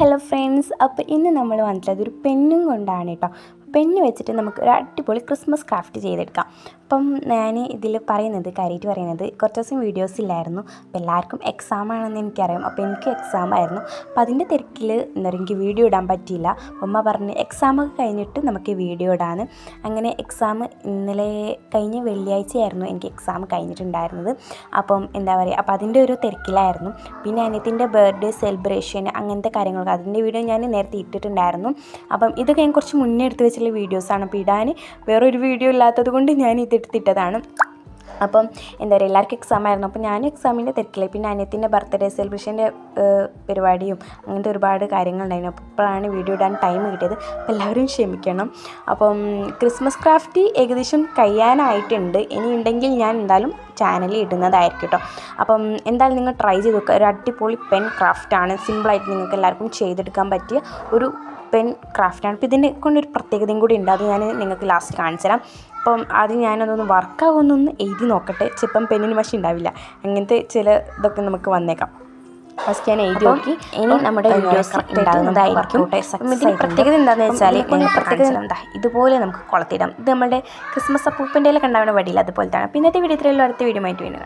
Hello friends, അപ്പോൾ ഇന്ന് നമ്മൾ വന്നിട്ടുള്ളത് ഒരു പെന്നും കൊണ്ടാണ് കേട്ടോ. പെന്ന് വെച്ചിട്ട് നമുക്ക് ഒരു അടിപൊളി ക്രിസ്മസ് ക്രാഫ്റ്റ് ചെയ്തെടുക്കാം. അപ്പം ഞാൻ ഇതിൽ കാര്യമായിട്ട് പറയുന്നത് കുറച്ച് ദിവസം വീഡിയോസ് ഇല്ലായിരുന്നു. അപ്പോൾ എല്ലാവർക്കും എക്സാം ആണെന്ന് എനിക്കറിയാം. അപ്പോൾ എനിക്ക് എക്സാം ആയിരുന്നു. അപ്പോൾ അതിൻ്റെ തിരക്കിൽ എന്താ പറയുക, എനിക്ക് വീഡിയോ ഇടാൻ പറ്റിയില്ല. അമ്മ പറഞ്ഞ് എക്സാമൊക്കെ കഴിഞ്ഞിട്ട് നമുക്ക് വീഡിയോ ഇടാൻ. അങ്ങനെ എക്സാം ഇന്നലെ കഴിഞ്ഞ വെള്ളിയാഴ്ചയായിരുന്നു എനിക്ക് എക്സാം കഴിഞ്ഞിട്ടുണ്ടായിരുന്നത്. അപ്പം എന്താ പറയുക, അപ്പോൾ അതിൻ്റെ ഒരു തിരക്കിലായിരുന്നു. പിന്നെ അനിയത്തിൻ്റെ ബർത്ത്ഡേ സെലിബ്രേഷൻ അങ്ങനത്തെ കാര്യങ്ങളൊക്കെ അതിൻ്റെ വീഡിയോ ഞാൻ നേരത്തെ ഇട്ടിട്ടുണ്ടായിരുന്നു. അപ്പം ഇതൊക്കെ ഞാൻ കുറച്ച് മുന്നേ എടുത്ത് വെച്ചിട്ടുള്ള വീഡിയോസാണ്. അപ്പോൾ ഇടാൻ വേറൊരു വീഡിയോ ഇല്ലാത്തത് കൊണ്ട് ഞാൻ ഇതെടുത്തിട്ടതാണ്. അപ്പം എന്താ പറയുക, എല്ലാവർക്കും എക്സാം ആയിരുന്നു. അപ്പോൾ ഞാൻ എക്സാമിൻ്റെ തിരക്കിലായി. പിന്നെ അനിയത്തിൻ്റെ ബർത്ത്ഡേ സെലിബ്രേഷൻ്റെ പരിപാടിയും അങ്ങനത്തെ ഒരുപാട് കാര്യങ്ങളുണ്ടായിരുന്നു. അപ്പോൾ ഇപ്പോഴാണ് വീഡിയോ ഇടാൻ ടൈം കിട്ടിയത്. അപ്പോൾ എല്ലാവരും ക്ഷമിക്കണം. അപ്പം ക്രിസ്മസ് ക്രാഫ്റ്റ് ഏകദേശം കഴിയാനായിട്ടുണ്ട്. ഇനി ഉണ്ടെങ്കിൽ ഞാൻ എന്തായാലും ചാനലിൽ ഇടുന്നതായിരിക്കും കേട്ടോ. അപ്പം എന്തായാലും നിങ്ങൾ ട്രൈ ചെയ്ത് നോക്കുക. ഒരു അടിപൊളി പെൻ ക്രാഫ്റ്റാണ്. സിമ്പിളായിട്ട് നിങ്ങൾക്ക് എല്ലാവർക്കും ചെയ്തെടുക്കാൻ പറ്റിയ ഒരു പെൻ ക്രാഫ്റ്റാണ്. അപ്പോൾ ഇതിനെ കൊണ്ടൊരു പ്രത്യേകതയും കൂടി ഉണ്ട്. അത് ഞാൻ നിങ്ങൾക്ക് ലാസ്റ്റ് കാണിച്ചു തരാം. അപ്പം ആദ്യം ഞാനതൊന്ന് വർക്കാകുമെന്നൊന്ന് എഴുതി നോക്കട്ടെ. ചിലപ്പം പെന്നിന് മഷി ഉണ്ടാവില്ല, അങ്ങനത്തെ ചില ഇതൊക്കെ നമുക്ക് വന്നേക്കാം. ഫസ്റ്റ് ഞാൻ എഴുതി നോക്കി. ഇനി നമ്മുടെ വീഡിയോസ് ഉണ്ടാകുന്നതായിരിക്കും. ഇതിന് പ്രത്യേകത എന്താണെന്ന് വെച്ചാൽ പ്രത്യേകത എന്താ, ഇതുപോലെ നമുക്ക് കൊളത്തിടാം. ഇത് നമ്മുടെ ക്രിസ്മസ് അപ്പൂപ്പൻ്റെ ഉണ്ടാവുന്ന വടിയില്ല, അതുപോലെ തന്നെ. പിന്നെ ഇന്നത്തെ വീഡിയോ ഇത്രയുള്ളൂ. അടുത്ത വീഡിയോ ആയിട്ട് വീണ്ടും